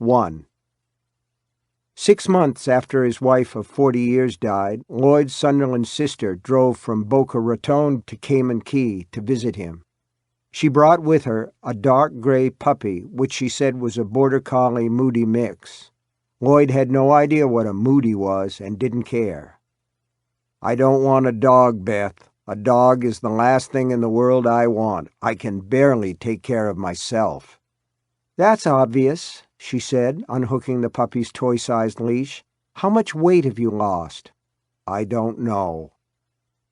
1. 6 months after his wife of 40 years died, Lloyd Sunderland's sister drove from Boca Raton to Cayman Key to visit him. She brought with her a dark gray puppy, which she said was a border collie Moody mix. Lloyd had no idea what a Moody was and didn't care. "I don't want a dog, Beth. A dog is the last thing in the world I want. I can barely take care of myself." "That's obvious," she said, unhooking the puppy's toy-sized leash. "How much weight have you lost?" "I don't know."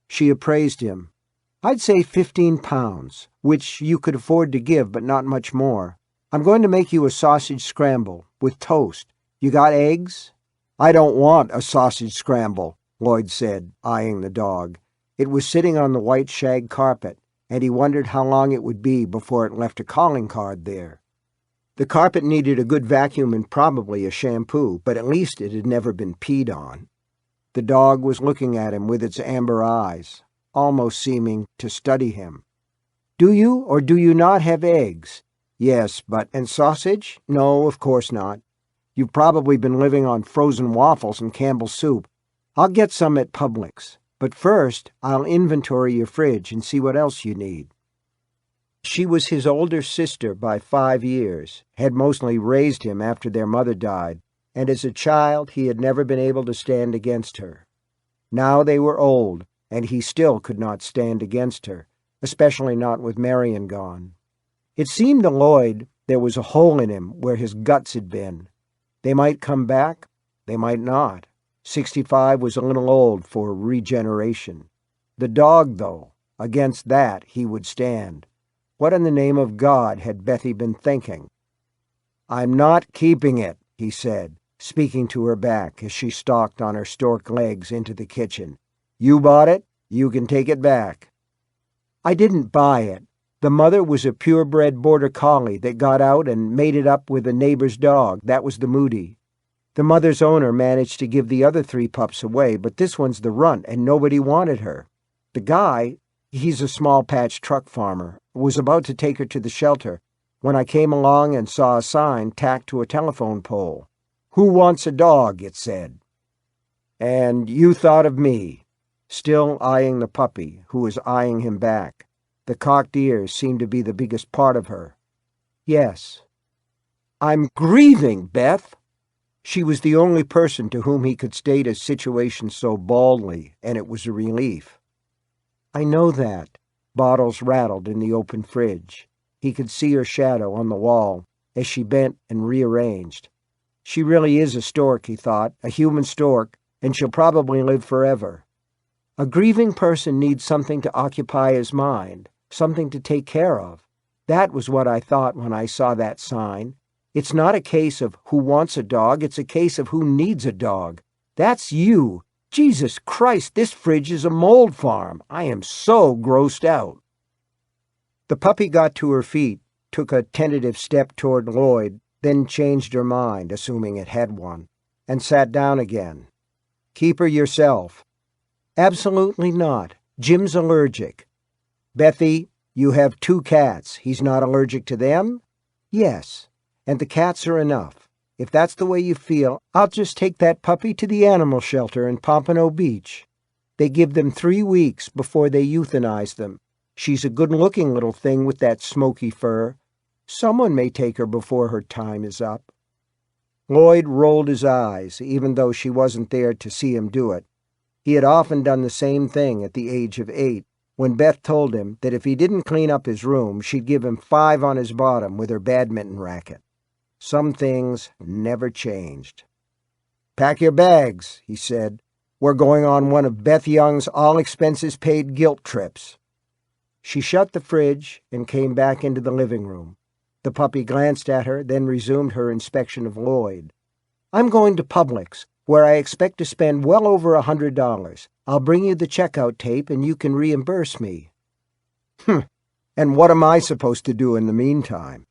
She appraised him. "I'd say 15 pounds, which you could afford to give, but not much more. I'm going to make you a sausage scramble, with toast. You got eggs?" "I don't want a sausage scramble," Lloyd said, eyeing the dog. It was sitting on the white shag carpet, and he wondered how long it would be before it left a calling card there. The carpet needed a good vacuum and probably a shampoo, but at least it had never been peed on. The dog was looking at him with its amber eyes, almost seeming to study him. "Do you or do you not have eggs?" "Yes, but—" "And sausage?" "No, of course not. You've probably been living on frozen waffles and Campbell's soup. I'll get some at Publix, but first I'll inventory your fridge and see what else you need." She was his older sister by 5 years, had mostly raised him after their mother died, and as a child he had never been able to stand against her. Now they were old, and he still could not stand against her, especially not with Marion gone. It seemed to Lloyd there was a hole in him where his guts had been. They might come back, they might not. 65 was a little old for regeneration. The dog, though, against that he would stand. What in the name of God had Bethy been thinking? "I'm not keeping it," he said, speaking to her back as she stalked on her stork legs into the kitchen. "You bought it, you can take it back." "I didn't buy it. The mother was a purebred border collie that got out and mated up with a neighbor's dog. That was the Moody. The mother's owner managed to give the other 3 pups away, but this one's the runt, and nobody wanted her. The guy, he's a small patch truck farmer, was about to take her to the shelter when I came along and saw a sign tacked to a telephone pole. 'Who wants a dog?' it said. And you thought of me," still eyeing the puppy, who was eyeing him back. The cocked ears seemed to be the biggest part of her. "Yes." "I'm grieving, Beth." She was the only person to whom he could state his situation so baldly, and it was a relief. "I know that." Bottles rattled in the open fridge. He could see her shadow on the wall as she bent and rearranged. She really is a stork, he thought, a human stork, and she'll probably live forever. A grieving person needs something to occupy his mind, something to take care of. That was what I thought when I saw that sign. It's not a case of who wants a dog, it's a case of who needs a dog. That's you. Jesus Christ, this fridge is a mold farm. I am so grossed out. The puppy got to her feet, took a tentative step toward Lloyd, then changed her mind, assuming it had one, and sat down again. "Keep her yourself." "Absolutely not. Jim's allergic." "Bethy, you have 2 cats. He's not allergic to them?" "Yes, and the cats are enough. If that's the way you feel, I'll just take that puppy to the animal shelter in Pompano Beach. They give them 3 weeks before they euthanize them. She's a good-looking little thing with that smoky fur. Someone may take her before her time is up." Lloyd rolled his eyes, even though she wasn't there to see him do it. He had often done the same thing at the age of 8, when Beth told him that if he didn't clean up his room, she'd give him 5 on his bottom with her badminton racket. Some things never changed. "Pack your bags," he said. "We're going on one of Beth Young's all-expenses-paid guilt trips." She shut the fridge and came back into the living room. The puppy glanced at her, then resumed her inspection of Lloyd. "I'm going to Publix, where I expect to spend well over $100. I'll bring you the checkout tape and you can reimburse me." "And what am I supposed to do in the meantime?"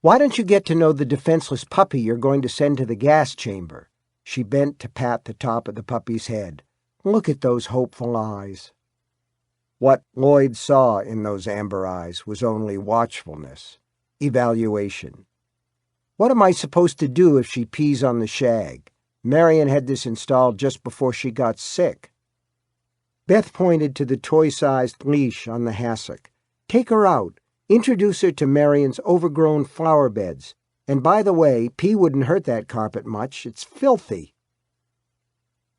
"Why don't you get to know the defenseless puppy you're going to send to the gas chamber?" She bent to pat the top of the puppy's head. "Look at those hopeful eyes." What Lloyd saw in those amber eyes was only watchfulness, evaluation. What am I supposed to do if she pees on the shag? Marion had this installed just before she got sick." Beth pointed to the toy-sized leash on the hassock. "Take her out. Introduce her to Marion's overgrown flower beds. And by the way, pee wouldn't hurt that carpet much. It's filthy."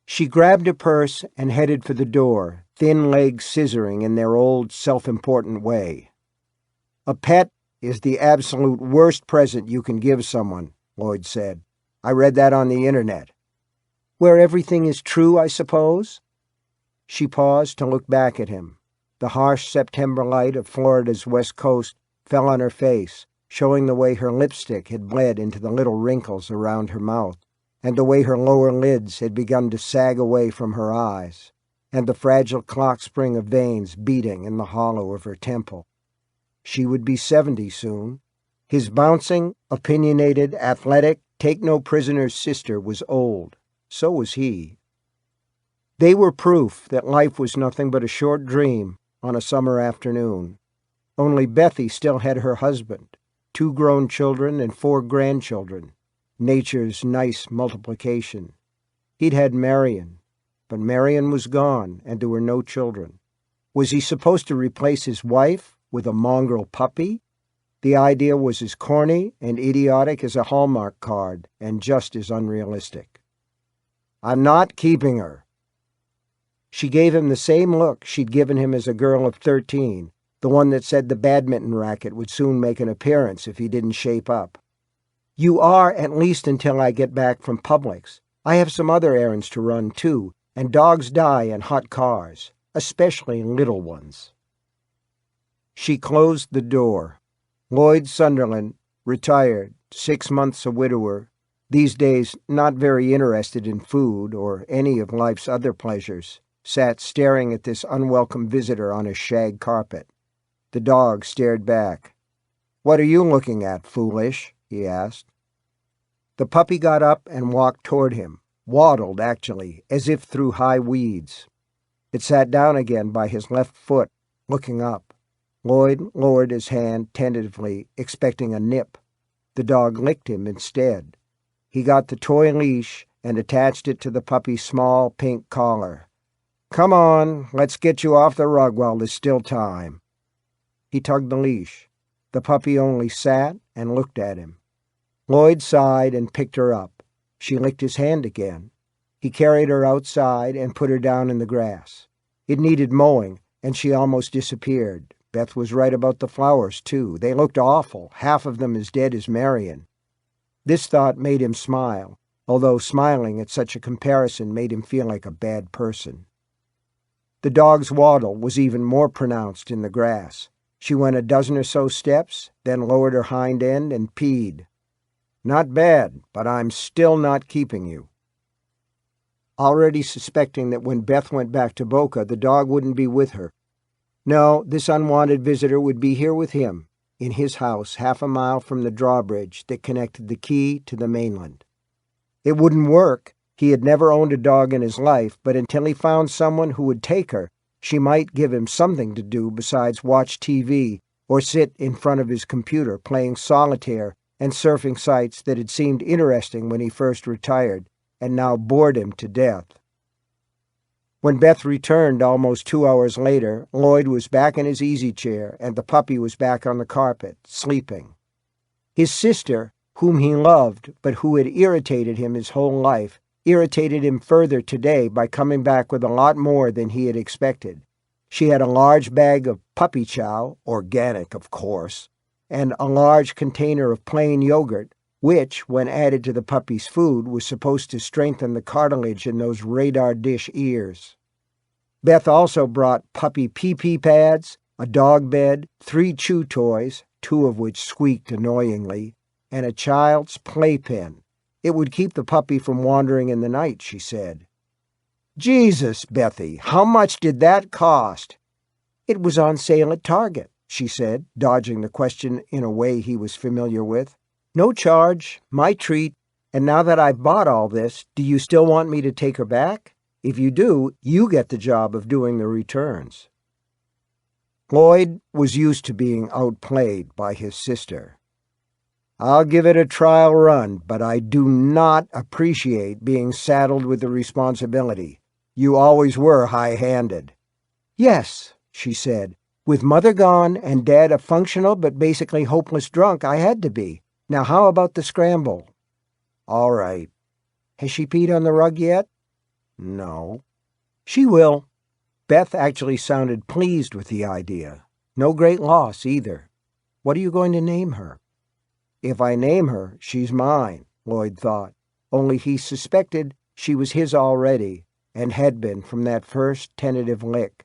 She grabbed a purse and headed for the door, thin legs scissoring in their old, self-important way. "A pet is the absolute worst present you can give someone," Lloyd said. "I read that on the internet." "Where everything is true, I suppose?" She paused to look back at him. The harsh September light of Florida's west coast fell on her face, showing the way her lipstick had bled into the little wrinkles around her mouth, and the way her lower lids had begun to sag away from her eyes, and the fragile clock spring of veins beating in the hollow of her temple. She would be 70 soon. His bouncing, opinionated, athletic, take-no-prisoner's sister was old. So was he. They were proof that life was nothing but a short dream on a summer afternoon. Only Bethy still had her husband, 2 grown children and 4 grandchildren, nature's nice multiplication. He'd had Marion, but Marion was gone, and there were no children. Was he supposed to replace his wife with a mongrel puppy? The idea was as corny and idiotic as a Hallmark card, and just as unrealistic. "I'm not keeping her." She gave him the same look she'd given him as a girl of 13, the one that said the badminton racket would soon make an appearance if he didn't shape up. "You are, at least until I get back from Publix. I have some other errands to run, too, and dogs die in hot cars, especially little ones." She closed the door. Lloyd Sunderland, retired, 6 months a widower, these days not very interested in food or any of life's other pleasures, sat staring at this unwelcome visitor on his shag carpet. The dog stared back. "What are you looking at, foolish?" he asked. The puppy got up and walked toward him, waddled, actually, as if through high weeds. It sat down again by his left foot, looking up. Lloyd lowered his hand tentatively, expecting a nip. The dog licked him instead. He got the toy leash and attached it to the puppy's small pink collar. "Come on, let's get you off the rug while there's still time." He tugged the leash. The puppy only sat and looked at him. Lloyd sighed and picked her up. She licked his hand again. He carried her outside and put her down in the grass. It needed mowing, and she almost disappeared. Beth was right about the flowers, too. They looked awful, half of them as dead as Marion. This thought made him smile, although smiling at such a comparison made him feel like a bad person. The dog's waddle was even more pronounced in the grass. She went a dozen or so steps, then lowered her hind end and peed. "Not bad, but I'm still not keeping you." Already suspecting that when Beth went back to Boca, the dog wouldn't be with her. No, this unwanted visitor would be here with him, in his house 1/2 mile from the drawbridge that connected the Key to the mainland. It wouldn't work. He had never owned a dog in his life, but until he found someone who would take her, she might give him something to do besides watch TV or sit in front of his computer playing solitaire and surfing sites that had seemed interesting when he first retired and now bored him to death. When Beth returned almost 2 hours later, Lloyd was back in his easy chair and the puppy was back on the carpet, sleeping. His sister, whom he loved but who had irritated him his whole life, irritated him further today by coming back with a lot more than he had expected. She had a large bag of puppy chow, organic of course, and a large container of plain yogurt, which, when added to the puppy's food, was supposed to strengthen the cartilage in those radar dish ears. Beth also brought puppy pee-pee pads, a dog bed, 3 chew toys, 2 of which squeaked annoyingly, and a child's playpen. It would keep the puppy from wandering in the night, she said. "Jesus, Bethy, how much did that cost?" "It was on sale at Target," she said, dodging the question in a way he was familiar with. "No charge, my treat. And now that I've bought all this, do you still want me to take her back? If you do, you get the job of doing the returns." Lloyd was used to being outplayed by his sister. I'll give it a trial run, but I do not appreciate being saddled with the responsibility. You always were high-handed." "Yes," she said. "With Mother gone and Dad a functional but basically hopeless drunk, I had to be. Now how about the scramble?" "All right." "Has she peed on the rug yet?" "No." "She will." Beth actually sounded pleased with the idea. No great loss, either. "What are you going to name her?" "If I name her, she's mine," Lloyd thought, only he suspected she was his already, and had been from that first tentative lick,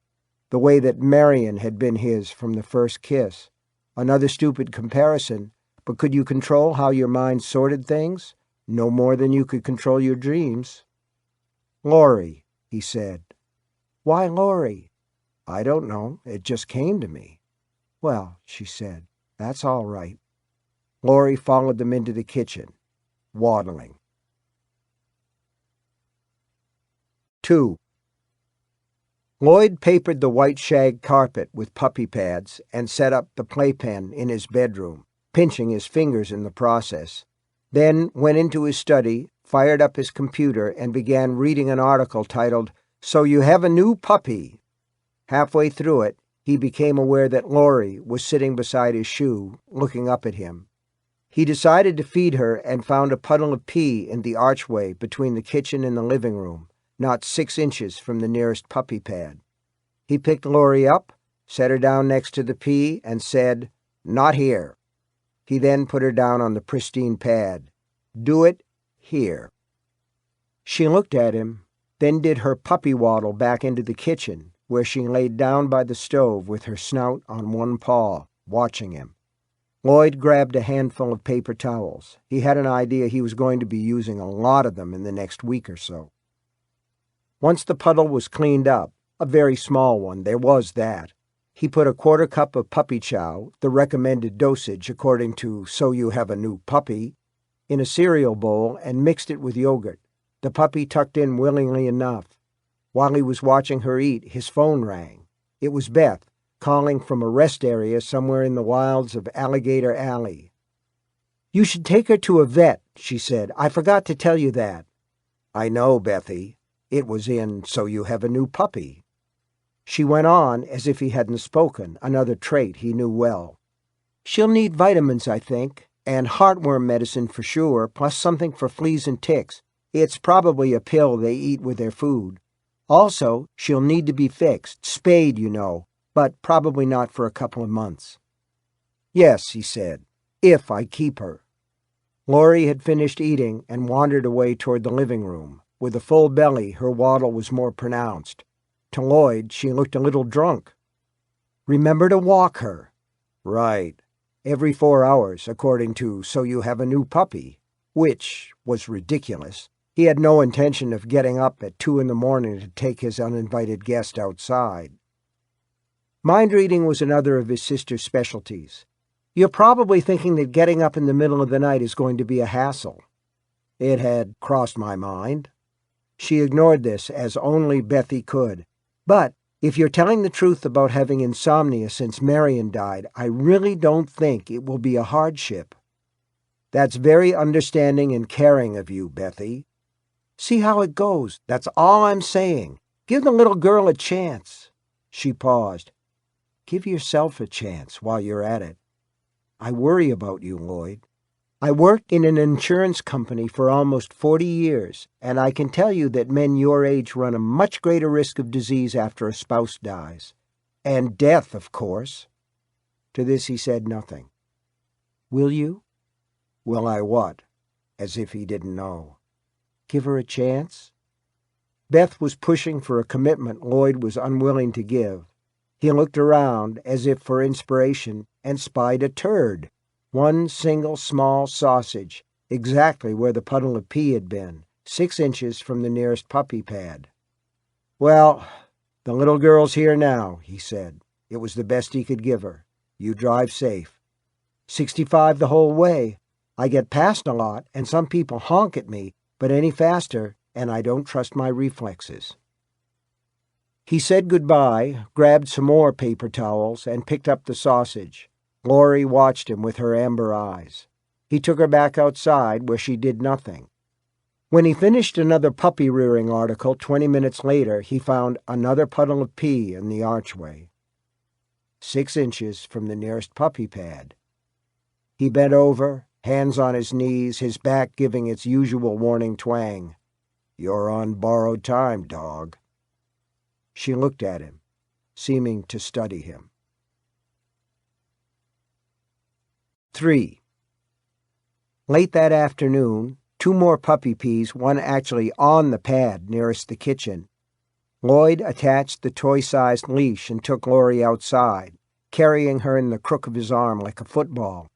the way that Marion had been his from the first kiss. Another stupid comparison, but could you control how your mind sorted things? No more than you could control your dreams. "Laurie," he said. "Why Laurie?" "I don't know. It just came to me." "Well," she said, "that's all right." Laurie followed them into the kitchen, waddling. 2. Lloyd papered the white shag carpet with puppy pads and set up the playpen in his bedroom, pinching his fingers in the process. Then went into his study, fired up his computer, and began reading an article titled, "So You Have a New Puppy." Halfway through it, he became aware that Laurie was sitting beside his shoe, looking up at him. He decided to feed her and found a puddle of pee in the archway between the kitchen and the living room, not 6 inches from the nearest puppy pad. He picked Laurie up, set her down next to the pee, and said, "Not here." He then put her down on the pristine pad. "Do it here." She looked at him, then did her puppy waddle back into the kitchen, where she laid down by the stove with her snout on one paw, watching him. Lloyd grabbed a handful of paper towels. He had an idea he was going to be using a lot of them in the next week or so. Once the puddle was cleaned up, a very small one, there was that, he put a 1/4 cup of puppy chow, the recommended dosage according to So You Have a New Puppy, in a cereal bowl and mixed it with yogurt. The puppy tucked in willingly enough. While he was watching her eat, his phone rang. It was Beth, calling from a rest area somewhere in the wilds of Alligator Alley. "You should take her to a vet," she said. "I forgot to tell you that." "I know, Bethy. It was in So You Have a New Puppy." She went on as if he hadn't spoken, another trait he knew well. "She'll need vitamins, I think, and heartworm medicine for sure, plus something for fleas and ticks. It's probably a pill they eat with their food. Also, she'll need to be fixed, spayed, you know, but probably not for a couple of months." "Yes," he said, "if I keep her." Laurie had finished eating and wandered away toward the living room. With a full belly, her waddle was more pronounced. To Lloyd, she looked a little drunk. "Remember to walk her." "Right. Every 4 hours, according to So You Have a New Puppy," which was ridiculous. He had no intention of getting up at 2 in the morning to take his uninvited guest outside. Mind reading was another of his sister's specialties. "You're probably thinking that getting up in the middle of the night is going to be a hassle." It had crossed my mind. She ignored this as only Bethy could. "But if you're telling the truth about having insomnia since Marion died, I really don't think it will be a hardship." "That's very understanding and caring of you, Bethy." "See how it goes. That's all I'm saying. Give the little girl a chance." She paused. "Give yourself a chance while you're at it." "I worry about you, Lloyd. I worked in an insurance company for almost 40 years, and I can tell you that men your age run a much greater risk of disease after a spouse dies. And death, of course." To this he said nothing. "Will you?" "Will I what?" As if he didn't know. "Give her a chance?" Beth was pushing for a commitment Lloyd was unwilling to give. He looked around as if for inspiration and spied a turd. One single small sausage, exactly where the puddle of pee had been, 6 inches from the nearest puppy pad. "Well, the little girl's here now," he said. It was the best he could give her. "You drive safe." 65 the whole way. I get past a lot, and some people honk at me, but any faster, and I don't trust my reflexes. He said goodbye, grabbed some more paper towels, and picked up the sausage. Laurie watched him with her amber eyes. He took her back outside, where she did nothing. When he finished another puppy-rearing article 20 minutes later, he found another puddle of pee in the archway, 6 inches from the nearest puppy pad. He bent over, hands on his knees, his back giving its usual warning twang. "You're on borrowed time, dog." She looked at him, seeming to study him. 3. Late that afternoon, 2 more puppy pees, one actually on the pad nearest the kitchen. Lloyd attached the toy-sized leash and took Laurie outside, carrying her in the crook of his arm like a football.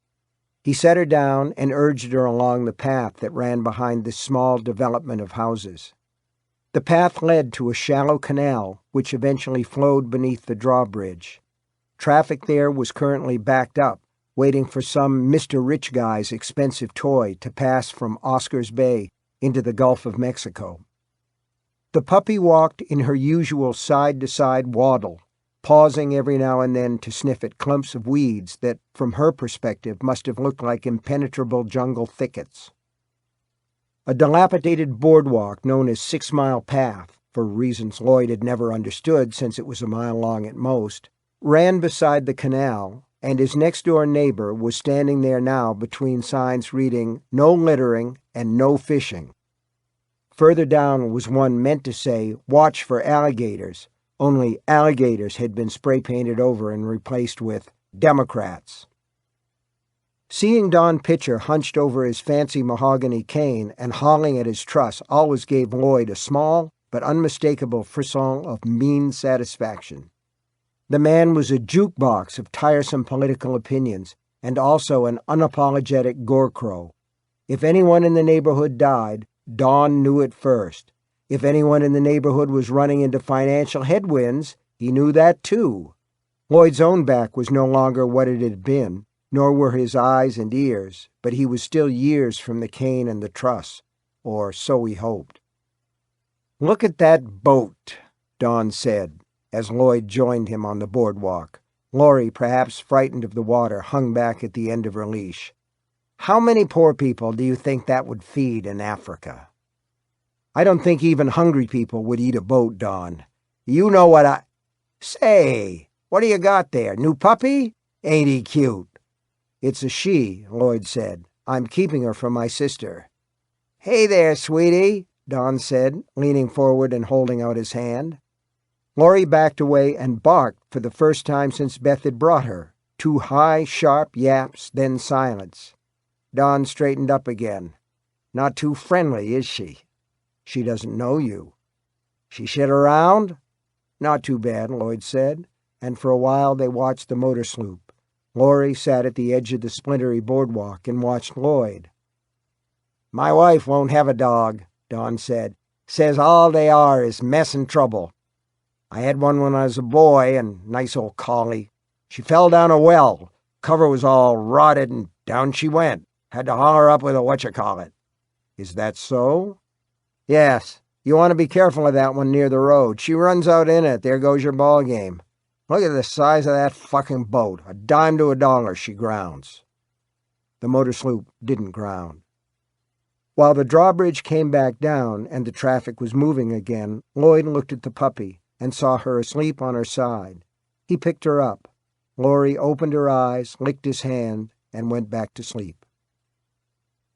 He set her down and urged her along the path that ran behind this small development of houses. The path led to a shallow canal, which eventually flowed beneath the drawbridge. Traffic there was currently backed up, waiting for some Mr. Rich Guy's expensive toy to pass from Oscar's Bay into the Gulf of Mexico. The puppy walked in her usual side-to-side waddle, pausing every now and then to sniff at clumps of weeds that, from her perspective, must have looked like impenetrable jungle thickets. A dilapidated boardwalk known as 6 Mile Path, for reasons Lloyd had never understood since it was a mile long at most, ran beside the canal, and his next-door neighbor was standing there now between signs reading "No littering" and "No fishing." Further down was one meant to say "Watch for alligators," only alligators had been spray-painted over and replaced with "Democrats." Seeing Don Pitcher hunched over his fancy mahogany cane and hauling at his truss always gave Lloyd a small but unmistakable frisson of mean satisfaction. The man was a jukebox of tiresome political opinions, and also an unapologetic gore-crow. If anyone in the neighborhood died, Don knew it first. If anyone in the neighborhood was running into financial headwinds, he knew that too. Lloyd's own back was no longer what it had been, nor were his eyes and ears, but he was still years from the cane and the truss, or so he hoped. "Look at that boat," Don said, as Lloyd joined him on the boardwalk. Laurie, perhaps frightened of the water, hung back at the end of her leash. "How many poor people do you think that would feed in Africa?" "I don't think even hungry people would eat a boat, Don. You know what I—" "Say, what do you got there? New puppy? Ain't he cute?" "It's a she," Lloyd said. "I'm keeping her from my sister." "Hey there, sweetie," Don said, leaning forward and holding out his hand. Laurie backed away and barked for the first time since Beth had brought her. 2 high, sharp yaps, then silence. Don straightened up again. "Not too friendly, is she?" "She doesn't know you." "She shit around?" "Not too bad," Lloyd said, and for a while they watched the motor sloop. Laurie sat at the edge of the splintery boardwalk and watched Lloyd. "My wife won't have a dog," Don said. "Says all they are is mess and trouble. I had one when I was a boy, and nice old collie. She fell down a well. Cover was all rotted, and down she went. Had to haul her up with a whatchamacallit." "Is that so?" "Yes. You want to be careful of that one near the road. She runs out in it. There goes your ball game. Look at the size of that fucking boat. A dime to a dollar she grounds." The motor sloop didn't ground. While the drawbridge came back down and the traffic was moving again, Lloyd looked at the puppy and saw her asleep on her side. He picked her up. Laurie opened her eyes, licked his hand, and went back to sleep.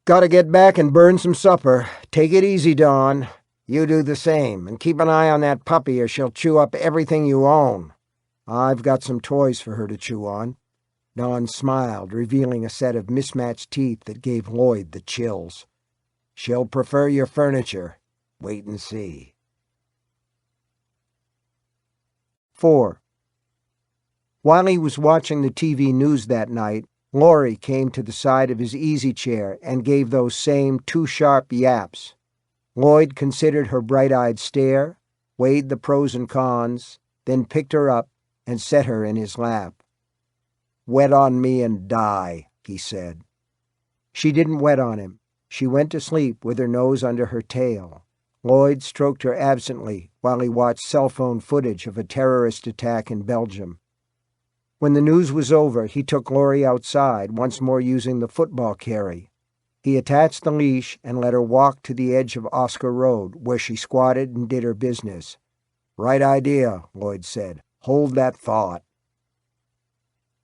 "Gotta get back and burn some supper. Take it easy, Dawn. You do the same, and keep an eye on that puppy or she'll chew up everything you own." "I've got some toys for her to chew on." Dawn smiled, revealing a set of mismatched teeth that gave Lloyd the chills. "She'll prefer your furniture. Wait and see." 4. While he was watching the TV news that night, Laurie came to the side of his easy chair and gave those same 2 sharp yaps. Lloyd considered her bright-eyed stare, weighed the pros and cons, then picked her up and set her in his lap. "Wet on me and die," he said. She didn't wet on him. She went to sleep with her nose under her tail. Lloyd stroked her absently while he watched cell phone footage of a terrorist attack in Belgium. When the news was over, he took Laurie outside, once more using the football carry. He attached the leash and let her walk to the edge of Oscar Road, where she squatted and did her business. "Right idea," Lloyd said. "Hold that thought."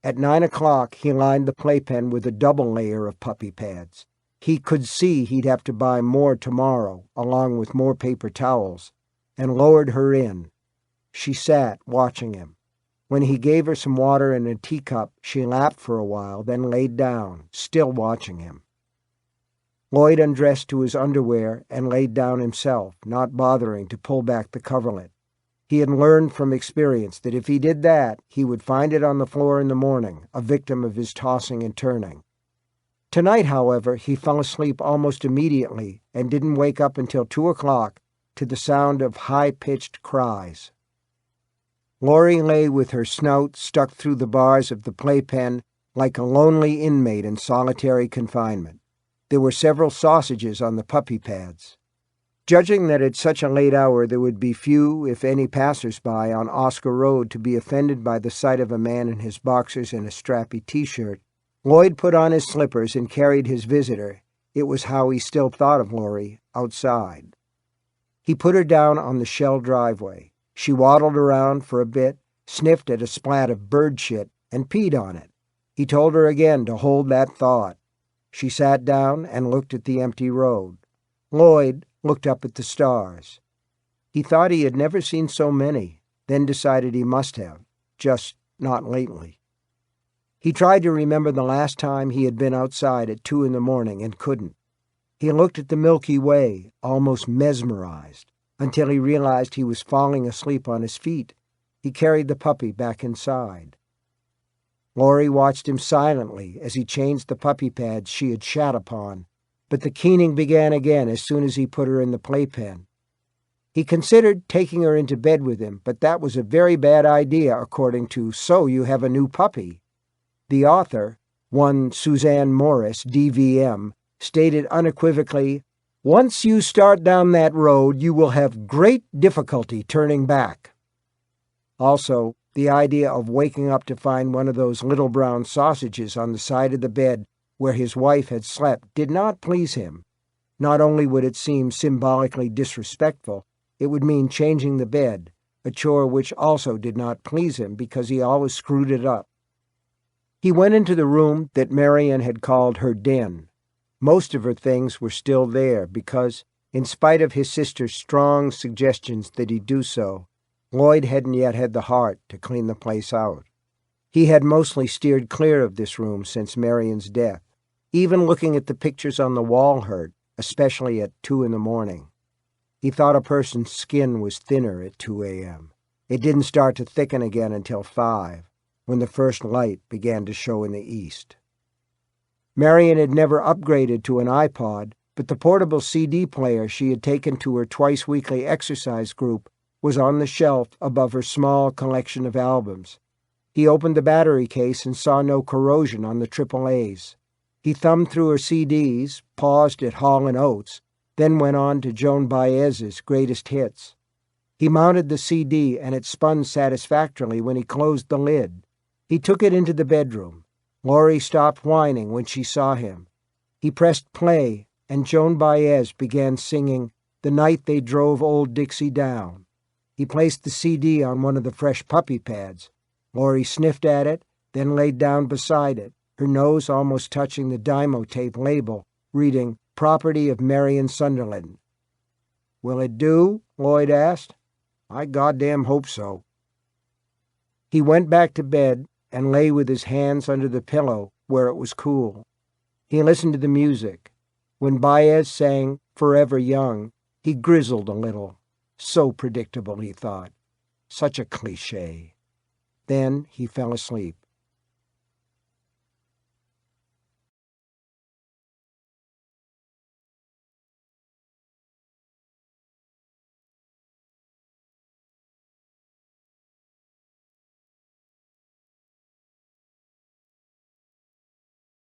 At 9 o'clock, he lined the playpen with a double layer of puppy pads. He could see he'd have to buy more tomorrow, along with more paper towels, and lowered her in. She sat, watching him. When he gave her some water in a teacup, she lapped for a while, then laid down, still watching him. Lloyd undressed to his underwear and laid down himself, not bothering to pull back the coverlet. He had learned from experience that if he did that, he would find it on the floor in the morning, a victim of his tossing and turning. Tonight, however, he fell asleep almost immediately and didn't wake up until 2 o'clock to the sound of high-pitched cries. Laurie lay with her snout stuck through the bars of the playpen like a lonely inmate in solitary confinement. There were several sausages on the puppy pads. Judging that at such a late hour there would be few, if any, passers-by on Oscar Road to be offended by the sight of a man in his boxers and a strappy T-shirt, Lloyd put on his slippers and carried his visitor, it was how he still thought of Laurie, outside. He put her down on the shell driveway. She waddled around for a bit, sniffed at a splat of bird shit, and peed on it. He told her again to hold that thought. She sat down and looked at the empty road. Lloyd looked up at the stars. He thought he had never seen so many, then decided he must have, just not lately. He tried to remember the last time he had been outside at 2 a.m. and couldn't. He looked at the Milky Way, almost mesmerized, until he realized he was falling asleep on his feet. He carried the puppy back inside. Laurie watched him silently as he changed the puppy pads she had shat upon, but the keening began again as soon as he put her in the playpen. He considered taking her into bed with him, but that was a very bad idea, according to So You Have a New Puppy. The author, one Suzanne Morris, DVM, stated unequivocally, "Once you start down that road, you will have great difficulty turning back." Also, the idea of waking up to find one of those little brown sausages on the side of the bed where his wife had slept did not please him. Not only would it seem symbolically disrespectful, it would mean changing the bed, a chore which also did not please him because he always screwed it up. He went into the room that Marian had called her den. Most of her things were still there because, in spite of his sister's strong suggestions that he do so, Lloyd hadn't yet had the heart to clean the place out. He had mostly steered clear of this room since Marian's death. Even looking at the pictures on the wall hurt, especially at 2 a.m. He thought a person's skin was thinner at 2 a.m. It didn't start to thicken again until 5, when the first light began to show in the east. Marian had never upgraded to an iPod, but the portable CD player she had taken to her twice-weekly exercise group was on the shelf above her small collection of albums. He opened the battery case and saw no corrosion on the AAAs. He thumbed through her CDs, paused at Hall & Oates, then went on to Joan Baez's greatest hits. He mounted the CD and it spun satisfactorily when he closed the lid. He took it into the bedroom. Laurie stopped whining when she saw him. He pressed play and Joan Baez began singing "The Night They Drove Old Dixie Down." He placed the CD on one of the fresh puppy pads. Laurie sniffed at it, then laid down beside it, her nose almost touching the Dymo tape label, reading "Property of Marian Sunderland." "Will it do?" Lloyd asked. "I goddamn hope so." He went back to bed and lay with his hands under the pillow where it was cool. He listened to the music. When Baez sang "Forever Young," he grizzled a little. So predictable, he thought. Such a cliché. Then he fell asleep.